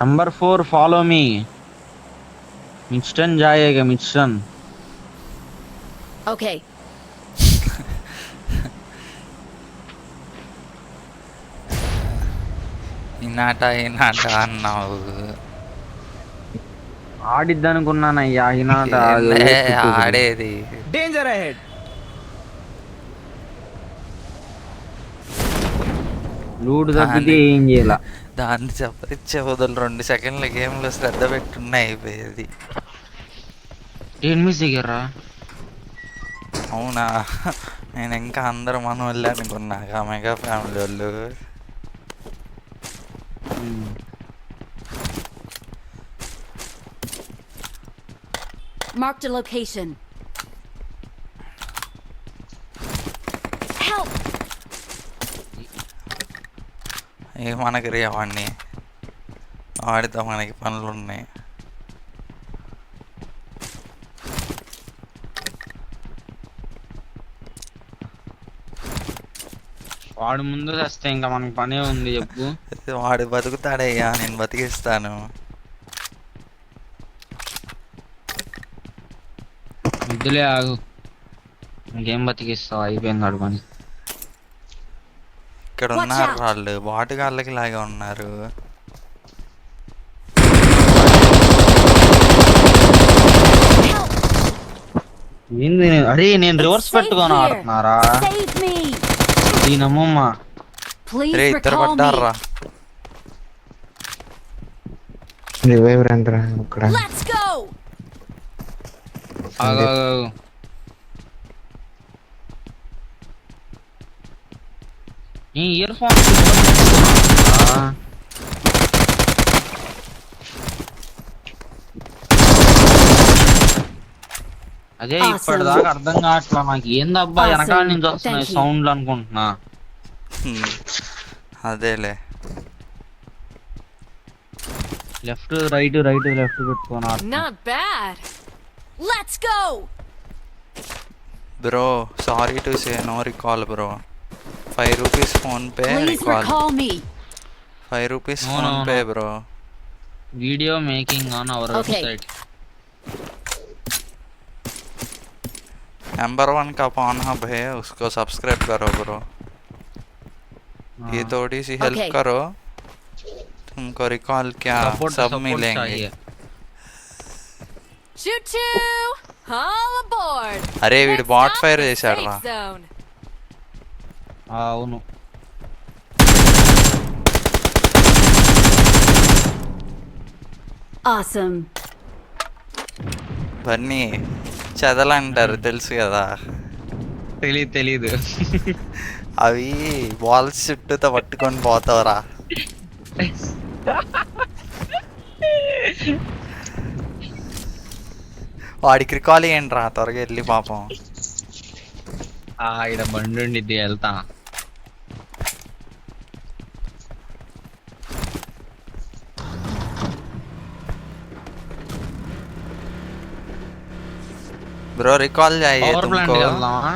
Number 4 follow me Meston जाएगा Meston Okay. ఈనాట అన్నావు. ఆడిద్దనుకున్నానయ్యా ఈనాట ఏందే వేస్ట్ చూపుడు. ఆడేది? Danger ahead. లూడు తప్పితే దాన్ని ఏం చేయాల. దాన్ని చెప్పరిచ్చే బదులు 2 సెకండ్ల గేమ్లో శ్రద్ధ పెట్టున్నా అయిపోయేది. ఏం మిస్ అయ్యారా? అవునా, నేను ఇంకా అందరు మన వాళ్ళే అనుకున్నాక మెగా ఫ్యామిలీ వాళ్ళు. Marked a location. Help! మనకి రే వాడిని వాడితో మనకి పనులు ఉన్నాయి. వాడు ముందు వస్తే ఇంకా మనకి పనే ఉంది చెప్పు. వాడు బతుకుతాడయ్యా, నేను బతికిస్తాను. వద్దులే ఆగు, ఇంకేం బతికిస్తావు, అయిపోయింది వాడు పని. ఇక్కడ ఉన్నారు వాళ్ళు, బాటుగాళ్ళకి లాగా ఉన్నారు. ఏంది అరే నేను రివర్స్ పెట్టుకొని ఆడుతున్నారా Save me! దీనమ్మమ్మ. Please రే ఇద్దరు recall me. పడ్డారా? రివైవ్ రండి ఇక్కడ. Let's go! ఆగు, ఆగు, ఆగు. ఈ ఇయర్ ఫోన్ అదే ఇప్పటిదాకా అర్థం కావట్లా నాకు, ఏందబ్బా వెనకాల నుంచి వస్తున్నాయి సౌండ్లు అనుకుంటున్నా. అదేలే, లెఫ్ట్ రైట్ రైట్ లెఫ్ట్ పెట్టుకొని ఆడుతున్నా. Not bad. Let's go! Bro sorry to say no recall bro. 5 rupees PhonePe Please recall. recall me. 5 rupees No, phone no, pay no. Bro. Video making on our Okay. Website. Number 1 का pawn hub है, उसको subscribe करो bro. ये थोड़ी सी help Okay. करो, तुमको recall क्या सब मिलेंगे. Choo choo! All aboard! అరే వీడు బాట్ ఫైర్ చేశాడు రా. Safe zone. అవును Awesome. బన్నీ చెదలు అంటారు తెలుసు కదా, తెలీదు అవి బాల్స్ చుట్టూతో పట్టుకొని పోతావురా. వాడికి రికాల్ ఏంటి రా, త్వరగా వెళ్ళి పాపం. ఇక్కడ బండి ఉండిద్ది వెళ్తా. ब्रो रिकॉल चाहिए పవర్ ప్లాంట్ तुमको, వెళ్దామా?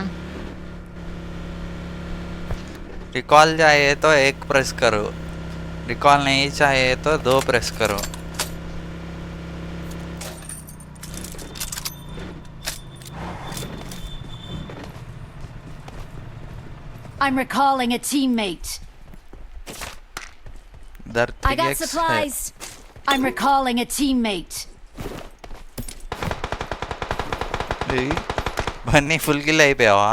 रिकॉल चाहिए तो 1 प्रेस करो, रिकॉल नहीं चाहिए तो 2 प्रेस करो. I'm recalling a teammate. इधर I got 3x है. supplies. I'm recalling a teammate. Bunny full kill అయిపోయావా?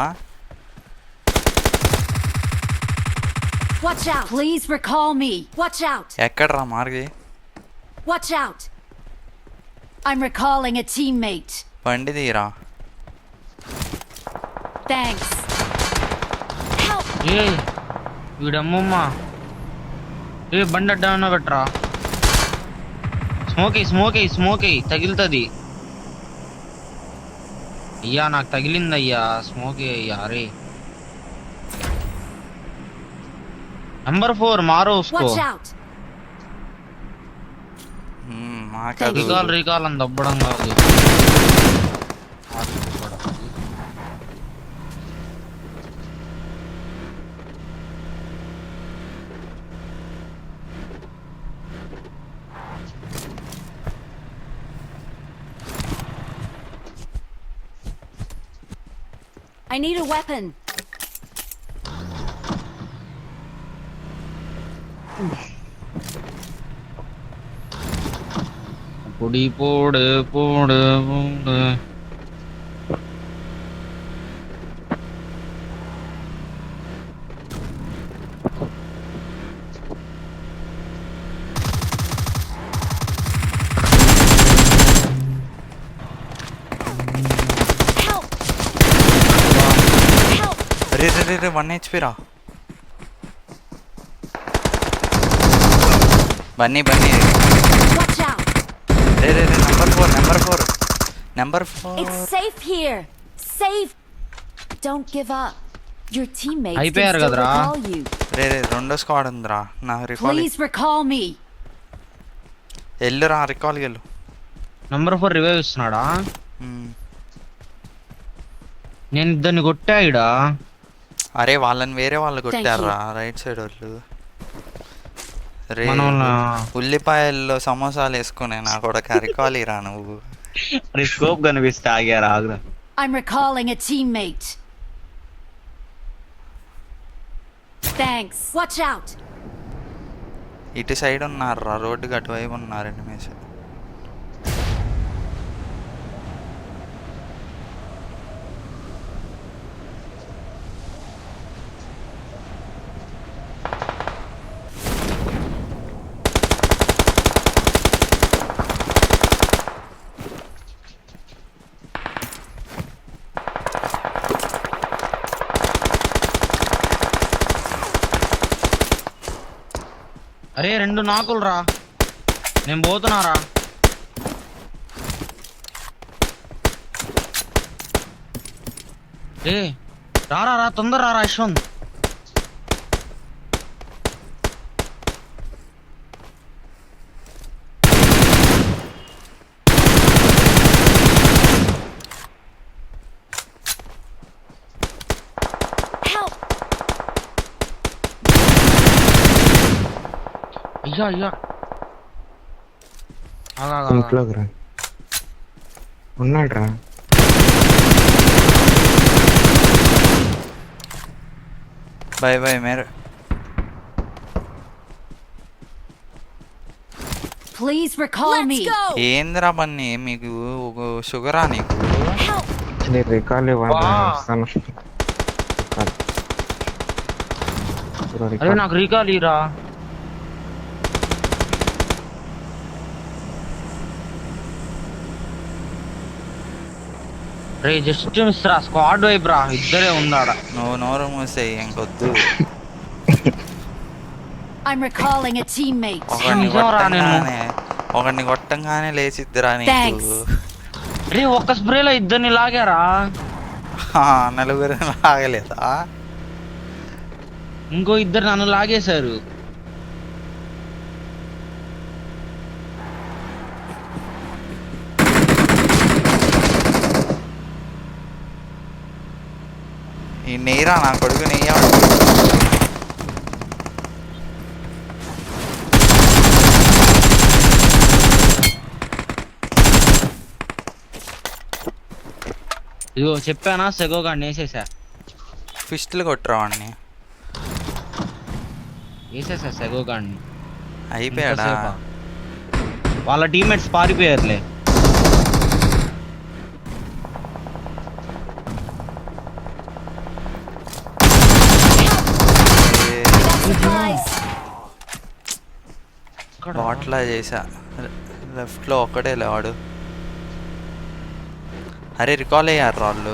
Watch out. Please recall me. Watch out. ఎక్కడ్రా మార్గి? Watch out. I'm recalling a teammate. బండి తీరా. Thanks. Help. వీడమ్మమ్మ బండి అడ్డా పెట్టరా. స్మోక్ అయ్యి తగిలుతుంది. అయ్యా నాకు తగిలింది అయ్యా, స్మోక్ అయ్యా. అరే नंबर 4 मारो उसको. Watch out. మాకదు రికాల్ అని దబ్బడం కాదు. I need a weapon. పొడి పోడు పోడు పోడు. Help! Help! రే 1 HP రా. Bunny Watch out! Ray number 4 It's safe here. Safe. Don't give up. Your teammates can అయిపోయారు still కదరా. recall you. రే రెండో స్క్వాడ్ ఉందిరా నా రికాల్ Please recall me. ఎల్లురా రికాల్కి వెళ్ళు. నంబర్ 4 రివైవ్ ఇస్తున్నాడా? నేను ఇద్దరిని కొట్టా ఈడ. అరే వాళ్ళని వేరే వాళ్ళు కొట్టారా రైట్ సైడ్ వాళ్ళు. రే ఉల్లిపాయల్లో సమోసాలు వేసుకునే నా కూడా రికాల్ ఇరా నువ్వు. స్కోప్ కనిపిస్తే ఆగారా? ఆగురా. I'm recalling a teammate. Thanks. Watch out. ఇటు సైడ్ ఉన్నారా రోడ్డుకి అటువైపు ఉన్నారు ఎనిమిస్. అరే 2 నాకులు రా. నేను పోతున్నారా. ఏ రారా తొందర రారా యశ్వంత్. Help! అయ్యా ఇంట్లోకి రా. ఉన్నాడు రా. By Mere. Please recall me. ఏందిరా బన్నీ మీకు షుగరా నీకు? Help! నేను రికాల్ ఇవ్వను. అరే నాకు రీకాల్ ఇరా. రే జస్ట్ మిస్ రా. స్క్వాడ్ వైపు రా. ఇద్దరే ఉందాడ. నువ్వు నోరు మూసేయి ఇంకొద్దు. I'm recalling a teammate. ఒకడిని కొట్టంగానే లేచిద్దిరా Thanks. నీకు. రే ఒక్క స్ప్రేలో ఇద్దరిని లాగారా. నలుగురు లాగలేదా? ఇంకో ఇద్దరు నన్ను లాగేశారు. ఈ నెయ్యరా నా కొడుకు నెయ్య. ఇదిగో చెప్పానా సెగోగాడిని వేసేసా. ఫిస్టులు కొట్టరా వాడిని. వేసేసా సెగోగాడిని. అయిపోయాడా? వాళ్ళ టీమ్మేట్స్ పారిపోయారులే. Supplies. బాట్లా చేసా. లెఫ్ట్లో ఒక్కడే లేవాడు. అరే రికాల్ అయ్యారు వాళ్ళు.